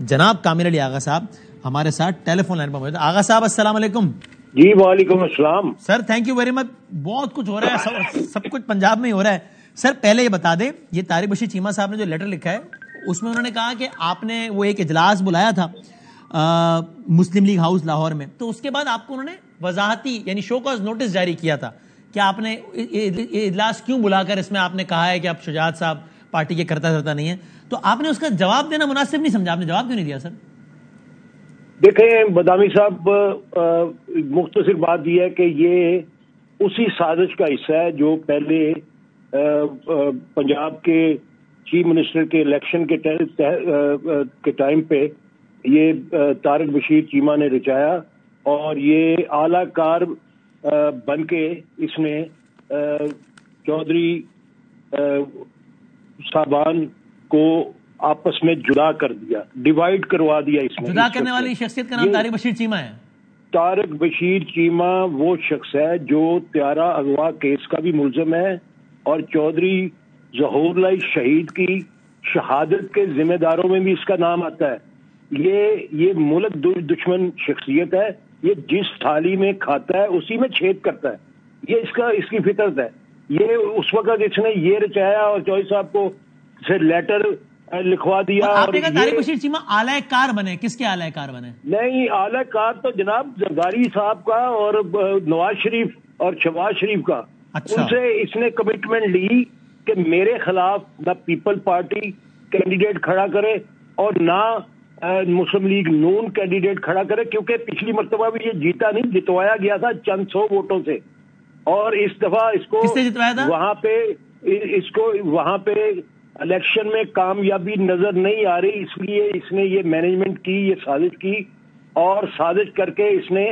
جناب کامل علی آغا صاحب ہمارے ساتھ ٹیلی فون لائن پر موجود. آغا صاحب السلام علیکم. جی وعلیکم السلام sir. Thank you very much. بہت کچھ ہو رہا ہے, سب کچھ پنجاب میں ہی ہو رہا ہے. سر پہلے یہ بتا دیں, یہ طارق بشیر چیمہ صاحب نے جو لیٹر لکھا ہے اس میں انہوں نے کہا کہ آپ نے وہ ایک اجلاس بلایا تھا مسلم لیگ ہاؤس لاہور میں, تو اس کے بعد آپ کو انہوں نے وضاحتی یعنی شو کاز نوٹس جاری کیا تھا کہ آپ نے یہ اجلاس کیوں بلا کر اس میں آپ نے کہا ہے کہ آپ شجاعت صاحب پارٹی کے کرتا نہیں ہے, تو آپ نے اس کا جواب دینا مناسب نہیں سمجھا. آپ نے جواب کیوں نہیں دیا سر؟ دیکھیں بادامی صاحب, مختصر بات یہ ہے کہ یہ اسی سازش کا حصہ ہے جو پہلے پنجاب کے چیف منسٹر کے الیکشن کے ٹائم پہ یہ طارق بشیر چیمہ نے رچایا, اور یہ اعلی کار بن کے اس نے چودھری صاحبان کو آپس میں جدا کر دیا, ڈیوائیڈ کروا دیا. اس میں جدا کرنے والی شخصیت کا نام طارق بشیر چیمہ ہے. طارق بشیر چیمہ وہ شخص ہے جو طیارہ اغوا کیس کا بھی ملزم ہے اور چودھری ظہور اللہ شہید کی شہادت کے ذمہ داروں میں بھی اس کا نام آتا ہے. یہ ملک دشمن شخصیت ہے. یہ جس تھالی میں کھاتا ہے اسی میں چھید کرتا ہے. یہ اس کی فطرت ہے. یہ اس وقت اس نے یہ رچایا اور چودھری صاحب کو سے لیٹر لکھوا دیا. آپ نے کہا طارق بشیر چیمہ اعلی کار بنے, کس کے اعلی کار بنے؟ نہیں, اعلی کار تو جناب زرداری صاحب کا اور نواز شریف اور شہباز شریف کا. ان سے اس نے کمٹمنٹ لی کہ میرے خلاف نہ پیپل پارٹی کینڈیڈیٹ کھڑا کرے اور نہ مسلم لیگ نون کینڈیڈیٹ کھڑا کرے, کیونکہ پچھلی مرتبہ بھی یہ جیتا نہیں, جتوایا گیا تھا چند سو ووٹوں سے, اور اس دفعہ اس کو وہاں پہ الیکشن میں کامیابی نظر نہیں آ رہی. اس لیے اس نے یہ مینجمنٹ کی, یہ سازش کی, اور سازش کر کے اس نے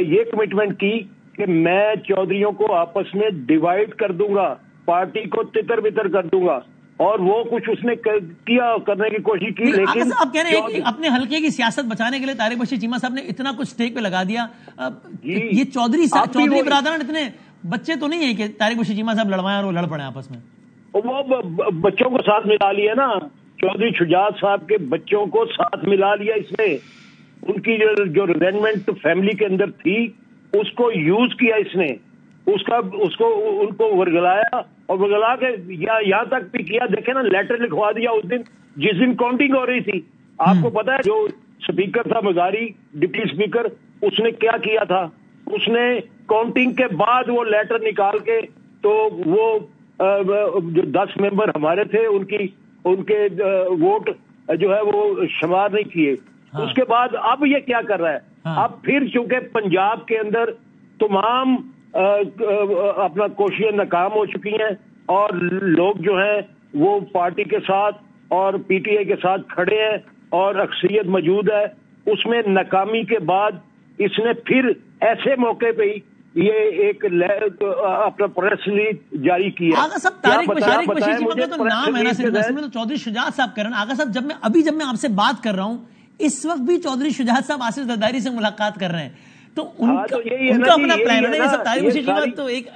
یہ کمٹمنٹ کی کہ میں چودھریوں کو آپس میں ڈیوائیڈ کر دوں گا, پارٹی کو تتر بتر کر دوں گا, اور وہ کچھ اس نے کیا کرنے کی کوشش کی. لیکن آپ کہہ رہے ہیں اپنے حلقے کی سیاست بچانے کے لیے طارق بشیر چیمہ صاحب نے اتنا کچھ سٹیک پہ لگا دیا. یہ چودھری برادران اتنے بچے تو نہیں ہیں کہ طارق بشیر چیمہ صاحب لڑوائیں اور وہ لڑ پڑے آپس میں. وہ بچوں کو ساتھ ملا لیا نا, چودھری شجاعت صاحب کے بچوں کو ساتھ ملا لیا اس نے. ان کی جو ریزینمنٹ فیملی کے اندر تھی اس کو یوز کیا اس نے, ان کو ورگلایا, اور ورگلا کے یہاں تک بھی کیا. دیکھیں نا, لیٹر لکھوا دیا اس دن جس دن کاؤنٹنگ ہو رہی تھی. آپ کو پتا ہے جو اسپیکر تھا مزاری, ڈپٹی اسپیکر, اس نے کیا کیا تھا؟ اس نے کاؤنٹنگ کے بعد وہ لیٹر نکال کے, تو وہ جو 10 ممبر ہمارے تھے ان کے ووٹ جو ہے وہ شمار نہیں کیے. اس کے بعد اب یہ کیا کر رہا ہے؟ اب پھر چونکہ پنجاب کے اندر تمام اپنا کوششیں ناکام ہو چکی ہیں اور لوگ جو ہیں وہ پارٹی کے ساتھ اور پی ٹی آئی کے ساتھ کھڑے ہیں اور اکثریت موجود ہے, اس میں ناکامی کے بعد اس نے پھر ایسے موقع پہ ہی یہ ایک اپنا پریس ریلیز جاری کیا. آغا صاحب طارق بشیر چیمہ کا تو نام ہے نا, صرف میں تو چودھری شجاعت صاحب کر رہے ہیں. آغا صاحب جب میں آپ سے بات کر رہا ہوں اس وقت بھی چودھری شجاعت صاحب آصف زرداری سے ملاقات کر رہے ہیں, تو ان کا اپنا پلان ہے نا. طارق بشیر چیمہ تو ایک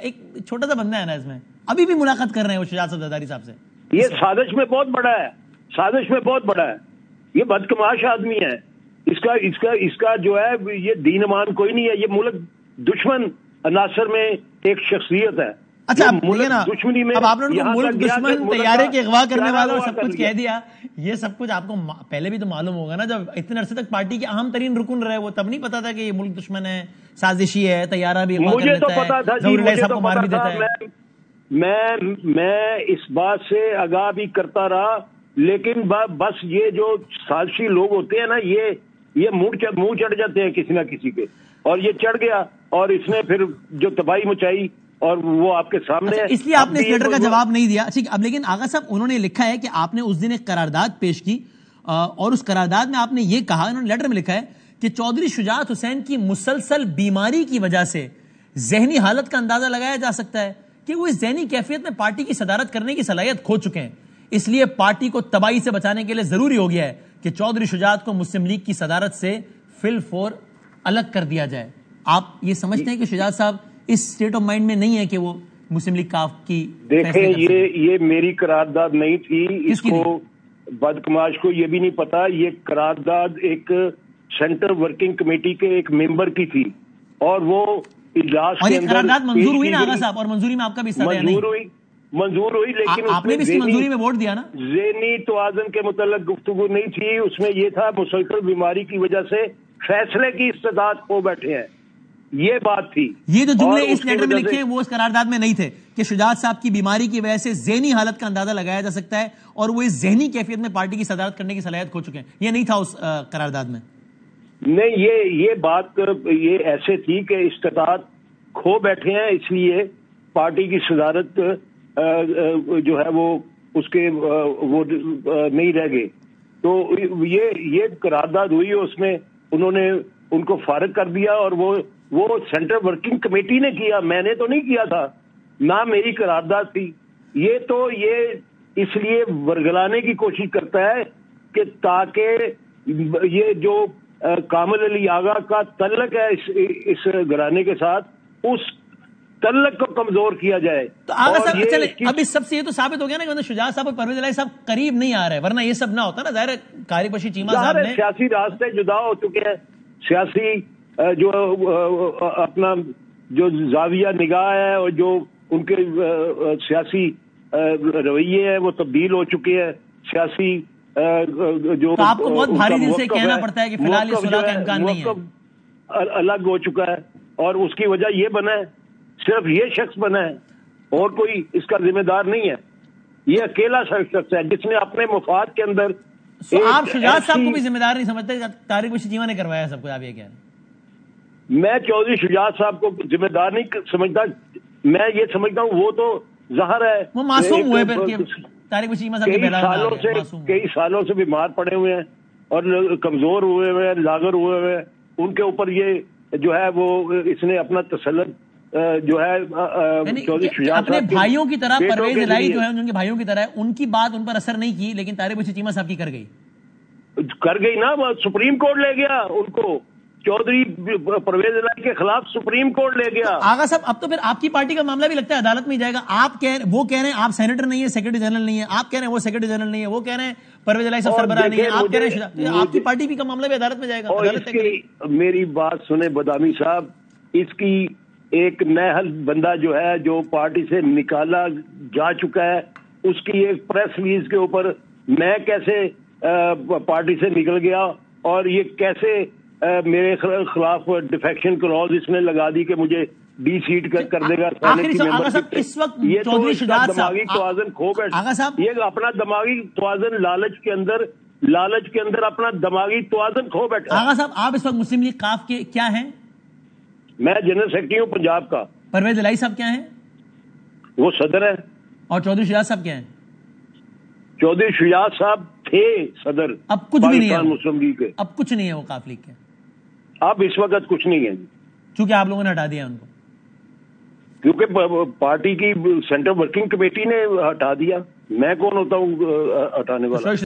چھوٹا سا بندہ ہے نا, اس میں ابھی بھی ملاقات کر رہے ہیں وہ شجاعت صاحب زرداری صاحب سے. یہ سازش میں بہت بڑا ہے, یہ بدکماش آدمی ہے. اس کا جو ہے یہ دین امان کوئی نہیں ہے. یہ ملک دشمن عناصر میں ایک شخصیت ہے. اچھا دشمنی میں اب آپ نے ملک دشمن طیارے کے اغوا کرنے والا اور سب کچھ کہہ دیا. یہ سب کچھ آپ کو پہلے بھی تو معلوم ہوگا نا, جب اتنے عرصے تک پارٹی کے اہم ترین رکن رہے وہ تب نہیں پتا تھا کہ یہ ملک دشمن ہے, سازشی ہے, طیارہ بھی اغوا کر لیتا ہے, ظہور اللہ صاحب کو مار بھی دیتا ہے. میں اس بات سے آگاہ بھی کرتا رہا, لیکن بس یہ جو سازشی لوگ ہوتے ہیں نا, یہ منہ چڑھ جاتے ہیں کسی نہ کسی کے, اور یہ چڑھ گیا اور اس نے پھر جو تباہی مچائی اور وہ آپ کے سامنے ہے. اس لیے آپ نے اس لیٹر کا جواب نہیں دیا. ٹھیک, اب لیکن آغا صاحب انہوں نے لکھا ہے کہ آپ نے اس دن ایک قرارداد پیش کی اور اس قرارداد میں آپ نے یہ کہا, انہوں نے لیٹر میں لکھا ہے کہ چودھری شجاعت حسین کی مسلسل بیماری کی وجہ سے ذہنی حالت کا اندازہ لگایا جا سکتا ہے کہ وہ اس ذہنی کیفیت میں پارٹی کی صدارت کرنے کی صلاحیت کھو چکے ہیں. اس لیے پارٹی کو تباہی سے بچانے کے لیے ضروری ہو گیا ہے کہ چودھری شجاعت کو مسلم لیگ کی صدارت سے فی الفور الگ کر دیا جائے. آپ یہ سمجھتے ہیں کہ شجاعت صاحب اس اسٹیٹ آف مائنڈ میں نہیں ہے کہ وہ مسلم لیگ کاف کی؟ دیکھیں یہ میری قرارداد نہیں تھی, بدکماش کو یہ بھی نہیں پتا یہ قرارداد ایک سینٹر ورکنگ کمیٹی کے ایک ممبر کی تھی اور وہ اجلاس اور کے یہ اندر قرارداد منظور ہوئی نا آغا صاحب، اور منظوری میں آپ کا بھی حصہ ہے؟ منظور ہوئی لیکن آپ نے بھی اس کی منظوری میں ووٹ دیا نا؟ ذہنی توازن کے متعلق گفتگو نہیں تھی، اس میں یہ تھا مسلسل بیماری کی وجہ سے فیصلے کی استعداد کھو بیٹھے ہیں، یہ بات تھی۔ یہ جو جملے اس لیٹر میں لکھے ہیں وہ اس قرارداد میں نہیں تھے کہ شجاعت صاحب کی بیماری کی وجہ سے ذہنی حالت کا اندازہ لگایا جا سکتا ہے اور وہ اس ذہنی کیفیت میں پارٹی کی صدارت کرنے کی صلاحیت کھو چکے ہیں، یہ نہیں تھا اس قرارداد میں؟ نہیں، یہ بات یہ ایسے تھی کہ استطاعت کھو بیٹھے ہیں، اس لیے پارٹی کی صدارت جو ہے وہ اس کے وہ نہیں رہ گئے، تو یہ قرارداد ہوئی، اس میں انہوں نے ان کو فارغ کر دیا اور وہ سینٹرل ورکنگ کمیٹی نے کیا، میں نے تو نہیں کیا تھا، نہ میری قرارداد تھی۔ یہ اس لیے ورگلانے کی کوشش کرتا ہے کہ تاکہ یہ جو کامل علی آغا کا تعلق ہے اس گھرانے کے ساتھ، اس تعلق کو کمزور کیا جائے۔ تو آغا صاحب چلے اب اس سب سے یہ تو ثابت ہو گیا نا کہ شجاعت صاحب اور پرویز الہی صاحب قریب نہیں آ رہے، ورنہ یہ سب نہ ہوتا نا، ظاہر ہے قاری بشیر چیمہ صاحب نے سیاسی راستے جدا ہو چکے ہیں، سیاسی جو اپنا جو زاویہ نگاہ ہے اور جو ان کے سیاسی رویے ہیں وہ تبدیل ہو چکے ہیں، سیاسی جو تو آپ کو بہت بھاری دل سے کہنا پڑتا ہے کہ فی الحال اس صلح کا امکان نہیں ہے، الگ ہو چکا ہے، اور اس کی وجہ یہ بنا ہے، صرف یہ شخص بنا ہے اور کوئی اس کا ذمہ دار نہیں ہے، یہ اکیلا شخص ہے جس نے اپنے مفاد کے اندر آپ شجاعت صاحب کو بھی ذمہ دار نہیں سمجھتے؟ طارق بشیر چیمہ نے کروایا سب کو، آپ یہ کہہ رہے ہیں؟ میں چودھری شجاعت صاحب کو ذمہ دار نہیں سمجھتا، میں یہ سمجھتا ہوں وہ تو ظاہر ہے وہ معصوم ہوئے پھر طارق بشیر چیمہ صاحب کے بیلان کئی سالوں سے بیمار پڑے ہوئے ہیں اور کمزور ہوئے ہوئے ہیں، لاغر ہوئے ہوئے ہیں، ان کے اوپر یہ جو ہے وہ اس نے اپنا تسلط جو ہے چودھری شجاعت اپنے بھائیوں کی طرح پرویز الہی جو ہے ان کے بھائیوں کی طرح ان کی بات ان پر اثر نہیں کی، لیکن طارق بشیر چیمہ صاحب کی کر گئی نا، سپریم کورٹ لے گیا ان کو، چودھری پرویز الہی کے خلاف سپریم کورٹ لے گیا۔ آغا صاحب اب تو پھر آپ کی پارٹی کا معاملہ بھی لگتا ہے عدالت میں ہی جائے گا، وہ کہہ رہے ہیں آپ سینیٹر نہیں ہے، سیکرٹری جنرل نہیں ہے، آپ کہہ رہے ہیں وہ سیکرٹری جنرل نہیں ہے، وہ کہہ رہے ہیں پرویز الہی صاحب سربراہ نہیں ہے، آپ کہہ رہے ہیں آپ کی پارٹی بھی کا معاملہ بھی عدالت میں جائے گا۔ میری بات سنیں بدامی صاحب، اس کی ایک نہل بندہ جو ہے جو پارٹی سے نکالا جا چکا ہے، اس کی ایک پریس ریلیز کے اوپر میں کیسے پارٹی سے نکل گیا اور یہ کیسے میرے خلاف ڈیفیکشن کلوز اس نے لگا دی کہ مجھے ڈی سیٹ کر دے گا، اس وقت چودھری شجاعت دماغی توازن کھو بیٹھا، یہ اپنا دماغی توازن لالچ کے اندر اپنا دماغی توازن کھو بیٹھا۔ آغا صاحب آپ اس وقت مسلم لیگ قاف کے کیا ہیں؟ میں جنرل سیکرٹری ہوں پنجاب کا۔ پرویز الہی صاحب کیا ہیں؟ وہ صدر ہے۔ اور چودھری شجاعت صاحب کیا ہیں؟ چودھری شجاعت صاحب تھے صدر، اب کچھ بھی نہیں ہے مسلم لیگ کے، اب کچھ نہیں ہے وہ قاف لیگ کے، اب اس وقت کچھ نہیں ہے چونکہ آپ لوگوں نے ہٹا دیا ان کو، کیونکہ پارٹی کی سینٹرل ورکنگ کمیٹی نے ہٹا دیا، میں کون ہوتا ہوں ہٹانے والا۔